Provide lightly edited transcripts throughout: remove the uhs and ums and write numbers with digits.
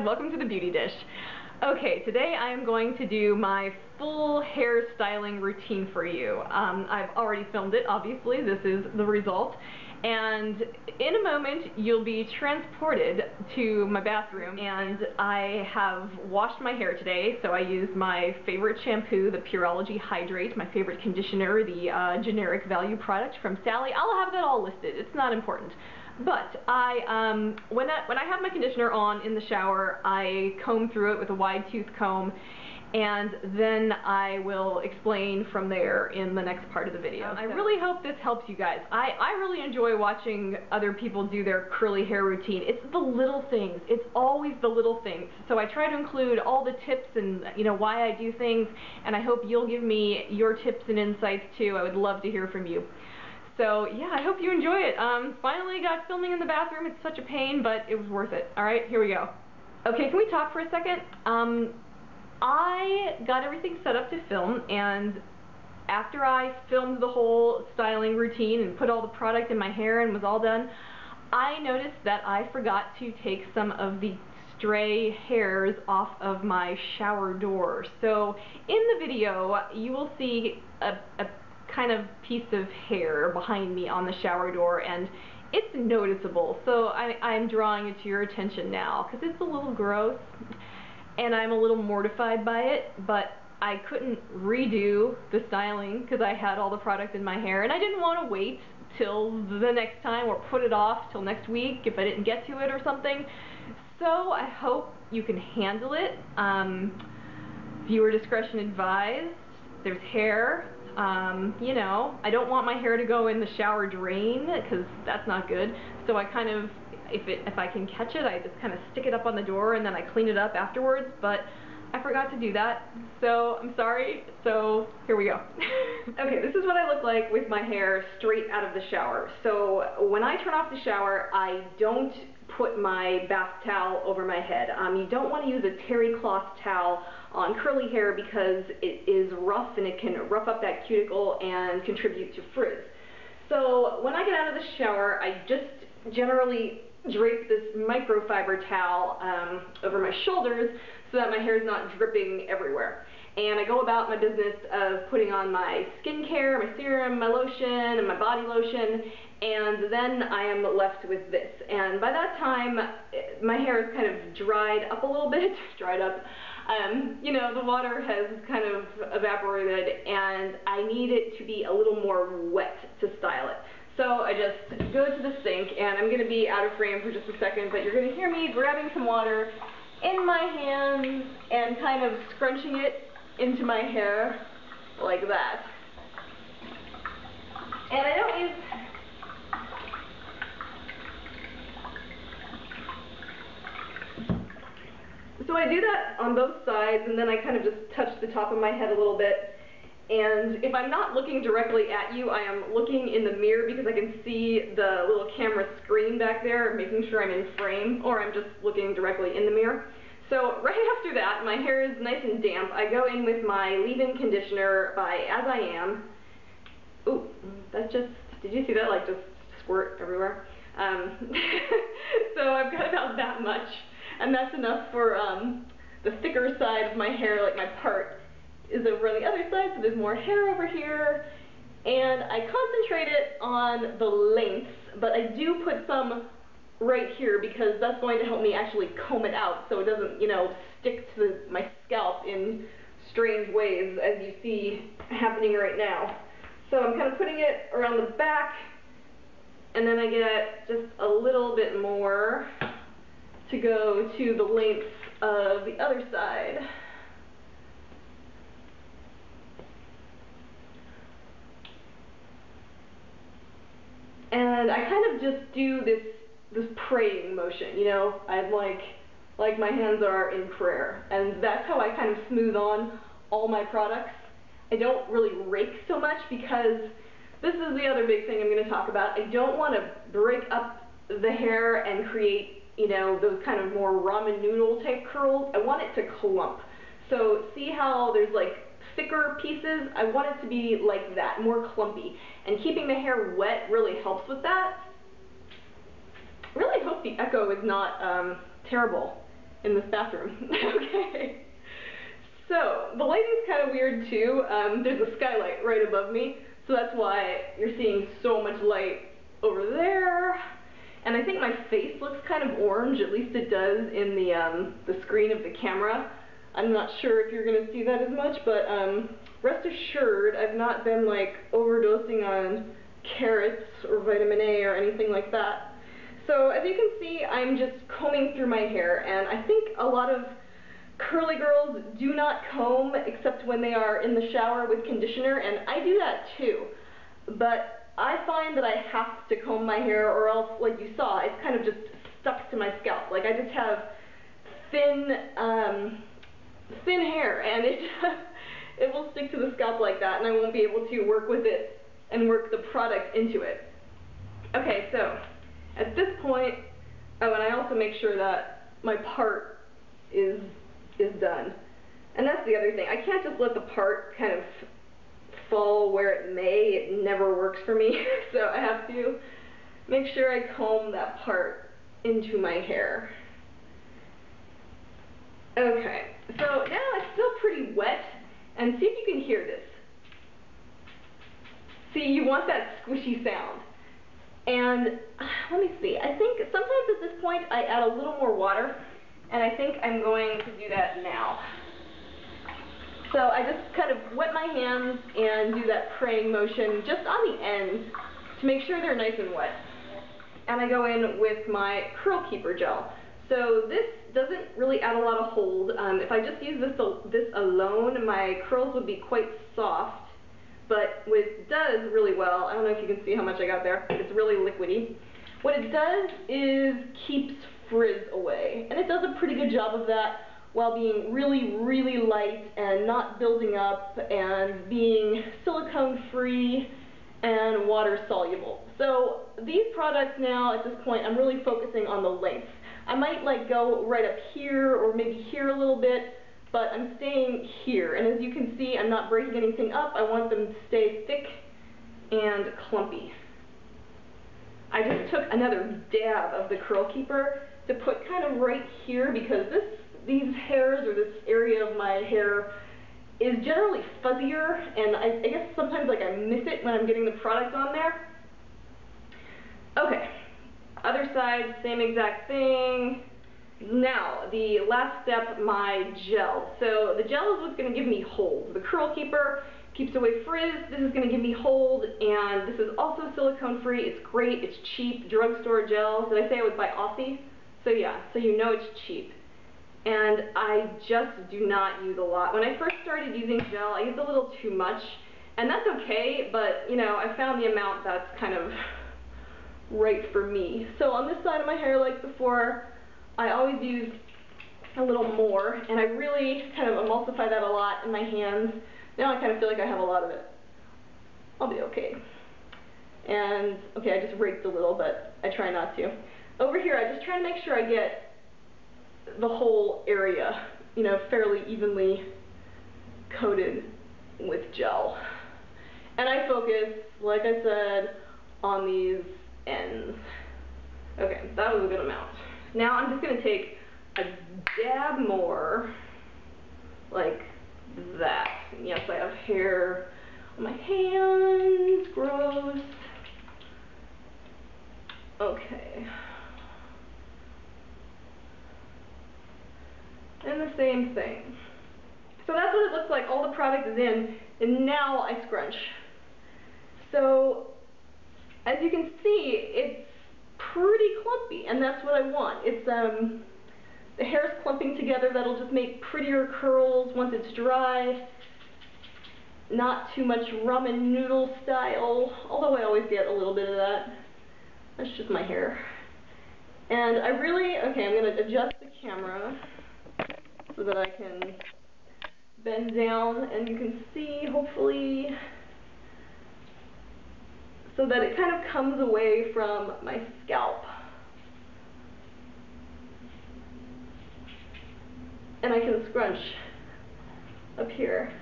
welcome to the Beauty Dish. Okay, today I am going to do my full hair styling routine for you. I've already filmed it, obviously. This is the result. And in a moment, you'll be transported to my bathroom, and I have washed my hair today, so I used my favorite shampoo, the Pureology Hydrate, my favorite conditioner, the generic value product from Sally. I'll have that all listed. It's not important. But when I have my conditioner on in the shower, I comb through it with a wide tooth comb, and then I will explain from there in the next part of the video. I really hope this helps you guys. I really enjoy watching other people do their curly hair routine. It's the little things. It's always the little things. So I try to include all the tips and why I do things, and I hope you'll give me your tips and insights too. I would love to hear from you. So yeah, I hope you enjoy it. Finally got filming in the bathroom. It's such a pain, but it was worth it. Alright, here we go. Okay, can we talk for a second? I got everything set up to film, and after I filmed the whole styling routine and put all the product in my hair and was all done, I noticed that I forgot to take some of the stray hairs off of my shower door. So in the video, you will see a kind of piece of hair behind me on the shower door, and it's noticeable. So I'm drawing it to your attention now because it's a little gross and I'm a little mortified by it, but I couldn't redo the styling because I had all the product in my hair, and I didn't want to wait till the next time or put it off till next week if I didn't get to it or something. So I hope you can handle it. Viewer discretion advised. There's hair. I don't want my hair to go in the shower drain because that's not good. So I kind of, if I can catch it, I just kind of stick it up on the door and then I clean it up afterwards, but I forgot to do that, so I'm sorry. So here we go. Okay, this is what I look like with my hair straight out of the shower. So when I turn off the shower, I don't put my bath towel over my head. You don't want to use a terry cloth towel on curly hair because it is rough and it can rough up that cuticle and contribute to frizz. So when I get out of the shower, I just generally drape this microfiber towel over my shoulders so that my hair is not dripping everywhere. And I go about my business of putting on my skincare, my serum, my lotion, and my body lotion, and then I am left with this. And by that time, my hair is kind of dried up a little bit, the water has kind of evaporated, and I need it to be a little more wet to style it. So I just go to the sink, and I'm going to be out of frame for just a second, but you're going to hear me grabbing some water in my hands and kind of scrunching it into my hair like that. And I don't use... So I do that on both sides, and then I kind of just touch the top of my head a little bit. And if I'm not looking directly at you, I am looking in the mirror because I can see the little camera screen back there, making sure I'm in frame, or I'm just looking directly in the mirror. So right after that, my hair is nice and damp. I go in with my leave-in conditioner by As I Am. Ooh, that just, did you see that like just squirt everywhere? So I've got about that much, and that's enough for the thicker side of my hair, like my part is over on the other side, so there's more hair over here, and I concentrate it on the lengths, but I do put some right here because that's going to help me actually comb it out so it doesn't, stick to my scalp in strange ways as you see happening right now. So I'm kind of putting it around the back, and then I get just a little bit more to go to the length of the other side. And I kind of just do this praying motion, I'm like my hands are in prayer, and that's how I kind of smooth on all my products. I don't really rake so much because this is the other big thing I'm going to talk about. I don't want to break up the hair and create, those kind of more ramen noodle type curls. I want it to clump. So see how there's like thicker pieces? I want it to be like that, more clumpy. And keeping the hair wet really helps with that. I really hope the echo is not terrible. in this bathroom. Okay. So, the lighting's kind of weird too. There's a skylight right above me, so that's why you're seeing so much light over there. And I think my face looks kind of orange, at least it does in the screen of the camera. I'm not sure if you're going to see that as much, but rest assured, I've not been like overdosing on carrots or vitamin A or anything like that. So as you can see, I'm just combing through my hair, and I think a lot of curly girls do not comb except when they are in the shower with conditioner, and I do that too. But I find that I have to comb my hair, or else, like you saw, it's kind of just stuck to my scalp. Like I just have thin hair, and it will stick to the scalp like that, and I won't be able to work with it and work the product into it. Okay, so at this point, oh, and I also make sure that my part is done. And that's the other thing. I can't just let the part kind of fall where it may. It never works for me. So I have to make sure I comb that part into my hair. Okay, so now it's still pretty wet, and see if you can hear this. See, you want that squishy sound. And let me see, I think sometimes at this point I add a little more water, and I think I'm going to do that now. So I just kind of wet my hands and do that praying motion just on the ends to make sure they're nice and wet. And I go in with my curl keeper gel. So this doesn't really add a lot of hold. If I just use this alone, my curls would be quite soft. But what it does really well, I don't know if you can see how much I got there, it's really liquidy. What it does is keeps frizz away. And it does a pretty good job of that while being really, really light and not building up and being silicone-free and water-soluble. So these products now, at this point, I'm really focusing on the length. I might like go right up here or maybe here a little bit, but I'm staying here. And as you can see, I'm not breaking anything up. I want them to stay thick and clumpy. I just took another dab of the curl keeper to put kind of right here, because these hairs, or this area of my hair, is generally fuzzier, and I guess sometimes like I miss it when I'm getting the product on there. Okay, other side, same exact thing. Now, the last step, my gel. So the gel is what's going to give me hold. The curl keeper keeps away frizz. This is going to give me hold, and this is also silicone-free. It's great. It's cheap. Drugstore gel. Did I say it was by Aussie? So yeah, so you know it's cheap. And I just do not use a lot. When I first started using gel, I used a little too much, and that's okay, but you know, I found the amount that's kind of right for me. So on this side of my hair, like before, I always use a little more, and I really kind of emulsify that a lot in my hands. Now I kind of feel like I have a lot of it. I'll be okay. And, okay, I just raked a little, but I try not to. Over here, I just try to make sure I get the whole area, you know, fairly evenly coated with gel. And I focus, like I said, on these ends. Okay, that was a good amount. Now I'm just going to take a dab more, like that. And yes, I have hair on my hands, gross. Okay. And the same thing. So that's what it looks like. All the product is in, and now I scrunch. So, as you can see, it's pretty clumpy, and that's what I want. It's the hair's clumping together. That'll just make prettier curls once it's dry. Not too much ramen noodle style, although I always get a little bit of that. That's just my hair. And I really, okay, I'm going to adjust the camera so that I can bend down, and you can see, hopefully, so that it kind of comes away from my scalp. And I can scrunch up here.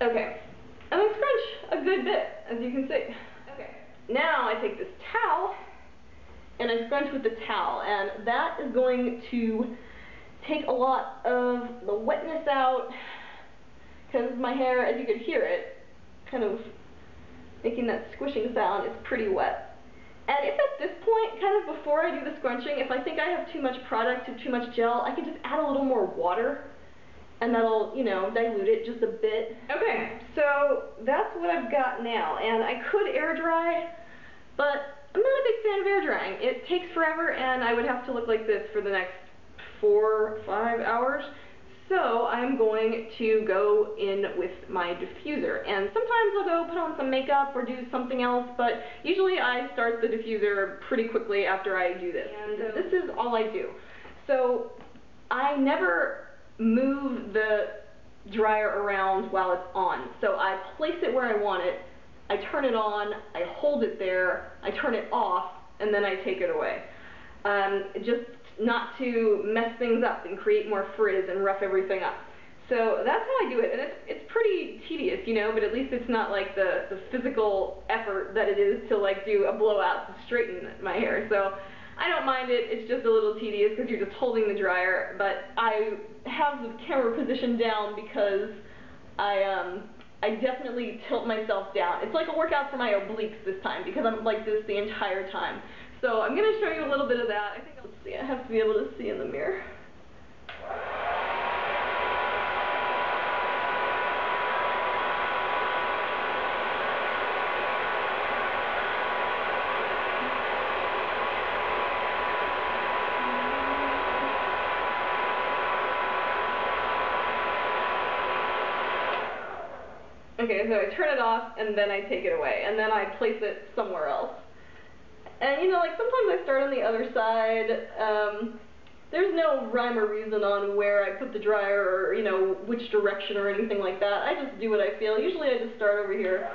Okay, and I scrunch a good bit, as you can see. Okay, now I take this towel, and I scrunch with the towel, and that is going to take a lot of the wetness out, because my hair, as you could hear it, kind of making that squishing sound, is pretty wet. And if at this point, kind of before I do the scrunching, if I think I have too much product or too much gel, I can just add a little more water, and that'll, you know, dilute it just a bit. Okay, so that's what I've got now, and I could air dry, but I'm not a big fan of air drying. It takes forever, and I would have to look like this for the next 4 or 5 hours. So I'm going to go in with my diffuser, and sometimes I'll go put on some makeup or do something else, but usually I start the diffuser pretty quickly after I do this. And this is all I do. So I never move the dryer around while it's on. So I place it where I want it, I turn it on, I hold it there, I turn it off, and then I take it away. Just not to mess things up and create more frizz and rough everything up. So that's how I do it, and it's pretty tedious, you know, but at least it's not like the physical effort that it is to like do a blowout to straighten my hair. So I don't mind it. It's just a little tedious because you're just holding the dryer, but I have the camera position down because I definitely tilt myself down. It's like a workout for my obliques this time because I'm like this the entire time. So I'm going to show you a little bit of that. I think let's see, I have to be able to see in the mirror. Okay, so I turn it off and then I take it away, and then I place it somewhere else. And you know, like sometimes I start on the other side. There's no rhyme or reason on where I put the dryer or, you know, which direction or anything like that. I just do what I feel. Usually I just start over here.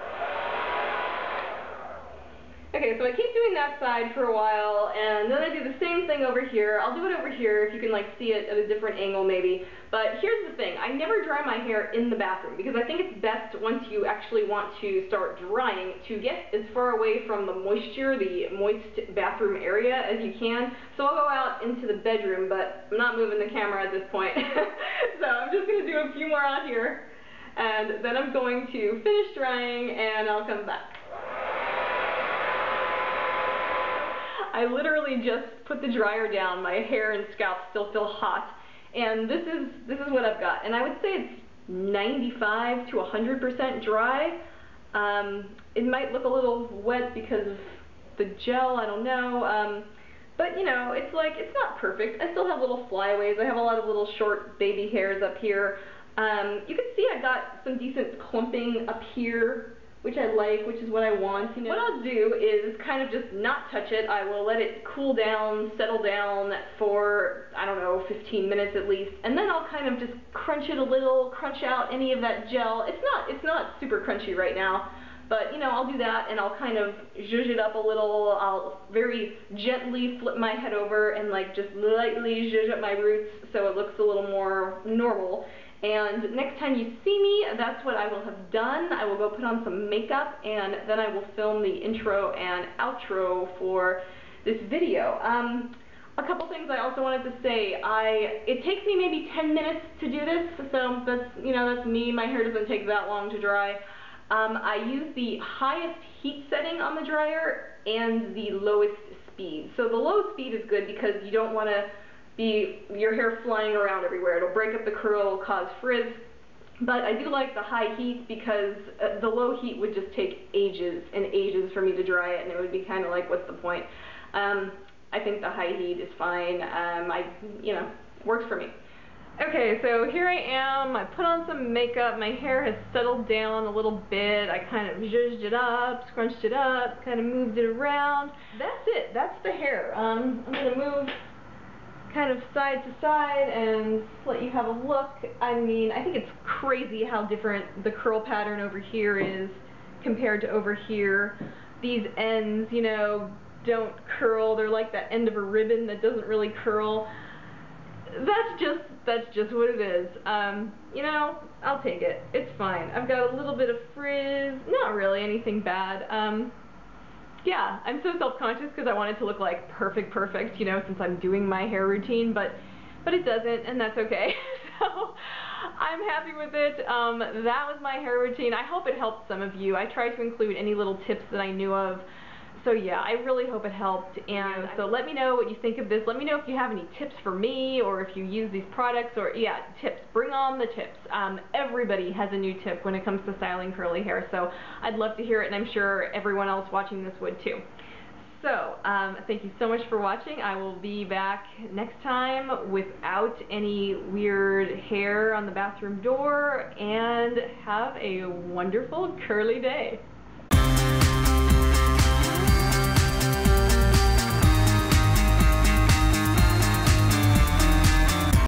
Okay, so I keep doing that side for a while, and then I do the same thing over here. I'll do it over here if you can like see it at a different angle maybe. But here's the thing, I never dry my hair in the bathroom because I think it's best once you actually want to start drying to get as far away from the moisture, the moist bathroom area as you can. So I'll go out into the bedroom, but I'm not moving the camera at this point. So I'm just going to do a few more out here, and then I'm going to finish drying and I'll come back. I literally just put the dryer down. My hair and scalp still feel hot, and this is what I've got. And I would say it's 95 to 100% dry. It might look a little wet because of the gel, I don't know. But you know, it's like, it's not perfect. I still have little flyaways. I have a lot of little short baby hairs up here. You can see I've got some decent clumping up here, which I like, which is what I want. You know, what I'll do is kind of just not touch it. I will let it cool down, settle down for, I don't know, 15 minutes at least, and then I'll kind of just crunch it a little, crunch out any of that gel. It's not super crunchy right now, but you know, I'll do that, and I'll kind of zhuzh it up a little. I'll very gently flip my head over and like just lightly zhuzh up my roots so it looks a little more normal. And next time you see me, that's what I will have done. I will go put on some makeup, and then I will film the intro and outro for this video. A couple things I also wanted to say. It takes me maybe 10 minutes to do this, so that's, you know, that's me. My hair doesn't take that long to dry. I use the highest heat setting on the dryer and the lowest speed. So the low speed is good because you don't want to your hair flying around everywhere. It'll break up the curl, cause frizz. But I do like the high heat because the low heat would just take ages and ages for me to dry it, and it would be kind of like, what's the point? I think the high heat is fine. You know, works for me. Okay, so here I am. I put on some makeup. My hair has settled down a little bit. I kind of zhuzhed it up, scrunched it up, kind of moved it around. That's it. That's the hair. I'm going to move kind of side to side and let you have a look. I mean, I think it's crazy how different the curl pattern over here is compared to over here. These ends, you know, don't curl. They're like that end of a ribbon that doesn't really curl. That's just what it is. You know, I'll take it. It's fine. I've got a little bit of frizz. Not really anything bad. yeah, I'm so self-conscious because I want it to look like perfect, you know, since I'm doing my hair routine, but it doesn't, and that's okay. So I'm happy with it. That was my hair routine. I hope it helped some of you. I tried to include any little tips that I knew of. So yeah, I really hope it helped, and so let me know what you think of this. Let me know if you have any tips for me, or if you use these products, or yeah, tips. Bring on the tips. Everybody has a new tip when it comes to styling curly hair, so I'd love to hear it, and I'm sure everyone else watching this would too. So, thank you so much for watching. I will be back next time without any weird hair on the bathroom door, and have a wonderful curly day.